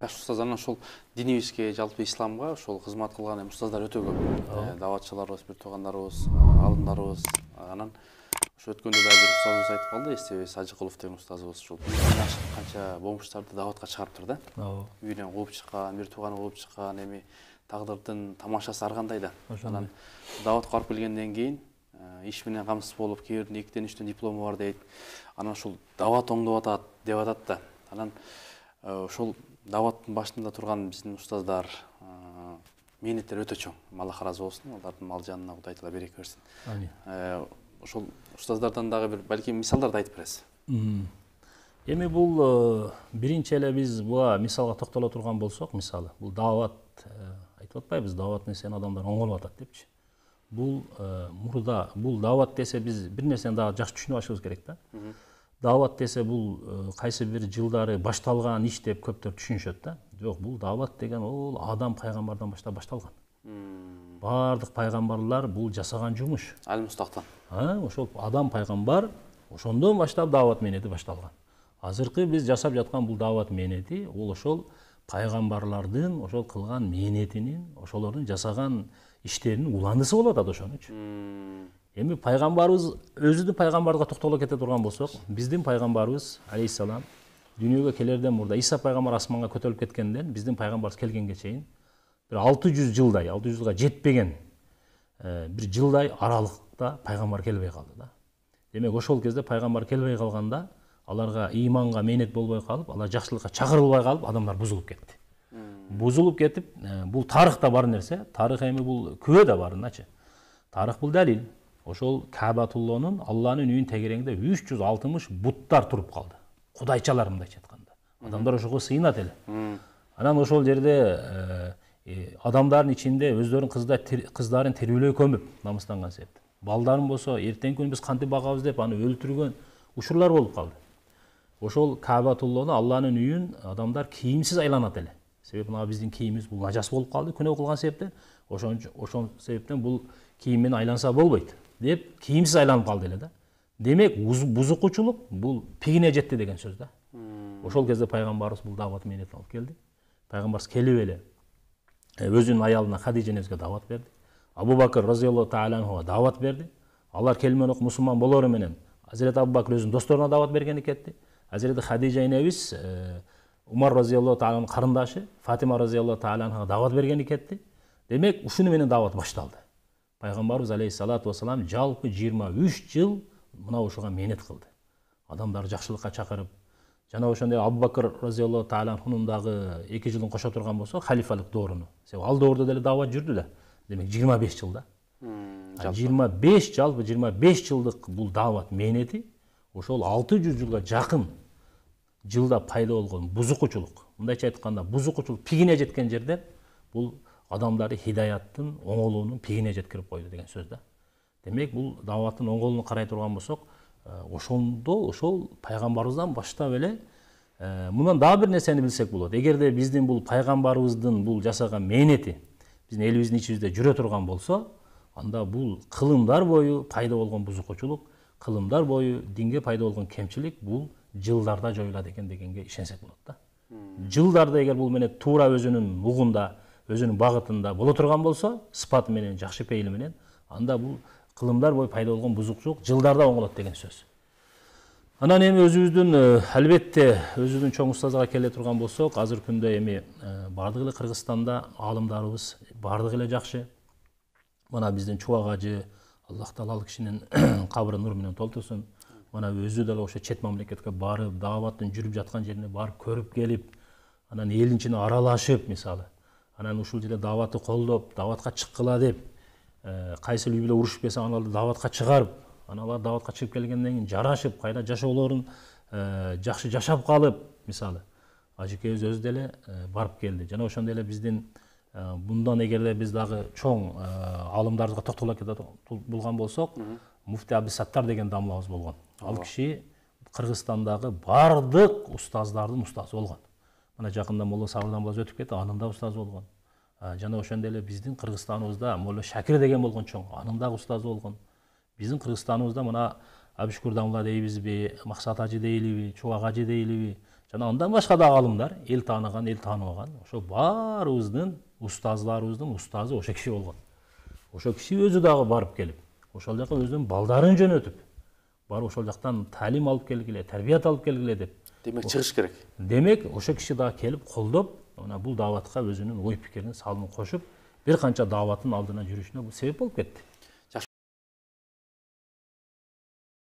Жаш устаздар ошол динибизге, жалпы исламга ошол кызмат кылган устаздар өтө көп. Даватчыларыбыз, бир туугандарыбыз, алымдарыбыз. Анан ошо өткөндө да бир устазыбыз айтып калды, эстебейсиз, Ажыкулов деген устазыбыз ушул канча момуштарды даватка чыгарыптыр да. Үйүнөн кууп чыккан, бир тууганы кууп чыккан, эми тагдырдын тамашасы ар кандай да. Анан даватка барып келгенден кийин иш менен камсыз болуп, кээ биринин 2-тен 3тен диплому бар дейт. Анан ушул дават оңдоп атат деп атат да. Анан ошол даваттын башында турган биздин устаздар мээнеттери өтө чоң. Аллах ыраазы болсун, алардын мал жанына Кудай Таала береке берсин. Амин. Ошол устаздардан дагы бир балким мисалдарды айтып бересиз. Эми бул биринчи эле биз буга мисалга токтоло турган болсок, мисалы, бул дават айтып атпайбыз, дават нерсени адамдар оңолуп атат депчи. Бул мурда бул дават десе биз бир нерсени дагы жакшы түшүнүп алышыбыз керек да. Дават десе бул кайсы бир жылдары башталган иш деп көптөр түшүнүшөт да. Жок, бул дават деген ол Адам пайгамбардан баштап башталган. Бардык пайгамбарлар бул жасаган жумуш. Ал-Мустактан. Ошол Адам пайгамбар ошондон баштап дават мээнети башталган. Азыркы биз жасап жаткан бул дават мээнети ол ошол пайгамбарлардын ошол кылган мээнетинин, ошолордун жасаган иштеринин уландысы болуп атат ошонучу. Эми пайгамбарыбыз өзүнүн пайгамбарга токтоло кете турган болсок, биздин пайгамбарыбыз алейхиссалам дүйнөгө келерден мурда Иса пайгамбар асманга көтөрүлүп кеткенден биздин пайгамбарыбыз келгенге чейин бир 600 жылдай, 600 жылга жетпеген бир жылдай аралыкта пайгамбар келбей калды да. Демек ошол кезде пайгамбар келбей калганда аларга ыйманга мээнет болбой калып, алар жакшылыкка чакырылбай калып, адамдар бузулуп кетти. Бузулуп кетип, бул тарыхта бар нерсе, тарых эми бул күбө да барыначы. Тарых бул далил. Ошол Каабатуллонун Алланын үйүн тегерегинде 360 буттар туруп калды. Кудайчалар мындайча айтканда. Адамдар ошого сыйынат эле. Анан ошол жерде адамдардын ичинде өздөрүнүн кыздарын тербелей көмүп намыстанган себептен. Балдарын болсо эртең күнү биз кантип багабыз деп аны өлтүргөн учурлар болуп калды. Ошол Каабатуллону Алланын үйүн адамдар кийимсиз айланат эле. Себеби мына биздин кийимибиз бул нажас болуп калды күнөө кылган себептен. Ошол себептен бул кийим менен айланса болбойт деп кийимсиз айланып калды эле да. Демек бузукучулук бул пигине жетти деген сөз да. Ошол кезде пайгамбарыбыз бул дават мээнетин алып келди. Пайгамбарыбыз келип эле өзүнүн аялына Хадижа энебизге дават берди. Абу Бакыр разияллаху таала анхуга дават берди. Алар келмен окуп мусулман болору менен Азирет Абу Бакыр өзүнүн досторуна дават бергени кетти. Азирет Хадижа энебиз Умар разияллаху тааланын карындашы Фатима разияллаху таала анхага дават бергени кетти. Демек ушуну менен дават башталды. Пайгамбарыбыз алейхиссалату вассалам жалпы 23 жыл мына ошого мээнет кылды. Адамдарды жакшылыкка чакырып, жана ошондой Абу Бакыр разияллаху таала анхунун дагы 2 жылын кошо турган болсо, халифалык дооруну. Себеби ал доордо деле дават жүрдү да. Демек 25 жылда. 25 жылдык бул дават мээнети ошол 600 жылга жакын жылда пайда болгон бузукучулук. Мындайча айтканда, бузукучулук пигине жеткен жерде бул адамдарды хидаяттын, оңолуунун пигине жеткирип койду деген сөз да. Демек бул даваттын оңолууну карай турган болсок, ошол пайгамбарыбыздан баштап эле мындан дагы бир нерсени билсек болот. Эгерде биздин бул пайгамбарыбыздын бул жасаган мээнети биздин элибиздин ичибизде жүрө турган болсо, анда бул кылымдар бою пайда болгон бузукучулук, кылымдар бою динге пайда болгон кемчилик бул жылдарда жоюлат экен дегенге ишенсек болот да. Жылдарда эгер бул менен туура өзүнүн угунда, өзүнүн багытында боло турган болсо, сыпаты менен, жакшы пейили менен, анда бул кылымдар бою пайда болгон бузукчулук жылдарда оңолот деген сөз. Анан эми өзүбүздүн албетте өзүбүздүн чоң устазга келе турган болсок, азыркы күндө эми бардык эле Кыргызстанда аалымдарыбыз бардык эле жакшы. Мына биздин Чубак ажы, Аллах Таала ал кишинин кабрын нур менен толтурсун. Мына өзү деле ошо чет мамлекетке барып, даваттын жүрүп жаткан жерине барып көрүп келип, анан элдин ичине аралашып, мисалы, анан ушул жерде даватты колдоп, даватка чыккыла деп, кайсы үй менен урушуп келсе аналарды даватка чыгарып, аналар даватка чыгып келгенден кийин жарашып, кайра жашоолорун жакшы жашап калып, мисалы, ажыкебиз өзү деле барып келди. Жана ошондой эле биздин bundan эгерде биз дагы чоң алымдарыбызга токтоло кете болгон болсок, Муфти Абдисаттар деген дамлабыз болгон. Ал киши Кыргызстандагы бардык устаздардын устазы болгон. Мына жакында Молла Сабырдан баз өтүп кетти, анын да устазы болгон. Жана ошондой эле биздин Кыргызстаныбызда Молла Шакир деген болгон чоң, анын да устазы болгон. Биздин Кыргызстаныбызда мына Абишкур дамла дейбизби, Максат ажы дейлиби, Чубак ажы дейлиби, жана андан башка да аалымдар, эл тааныган, эл тааныбаган, ошо баарыбыздын устазларыбыздын устазы ошо киши болгон. Ошо киши өзү дагы барып келип, ошол жака өзүнүн балдарын жөнөтүп, барып ошол жактан таалим алып келгиле, тарбият алып келгиле деп. Демек чыгыш керек. Демек ошо киши дагы келип колдоп, мына бул дааватка өзүнүн ой пикирин, салымын кошуп, бир канча дааваттын алдына жүрүшүнө бул себеп болуп кетти.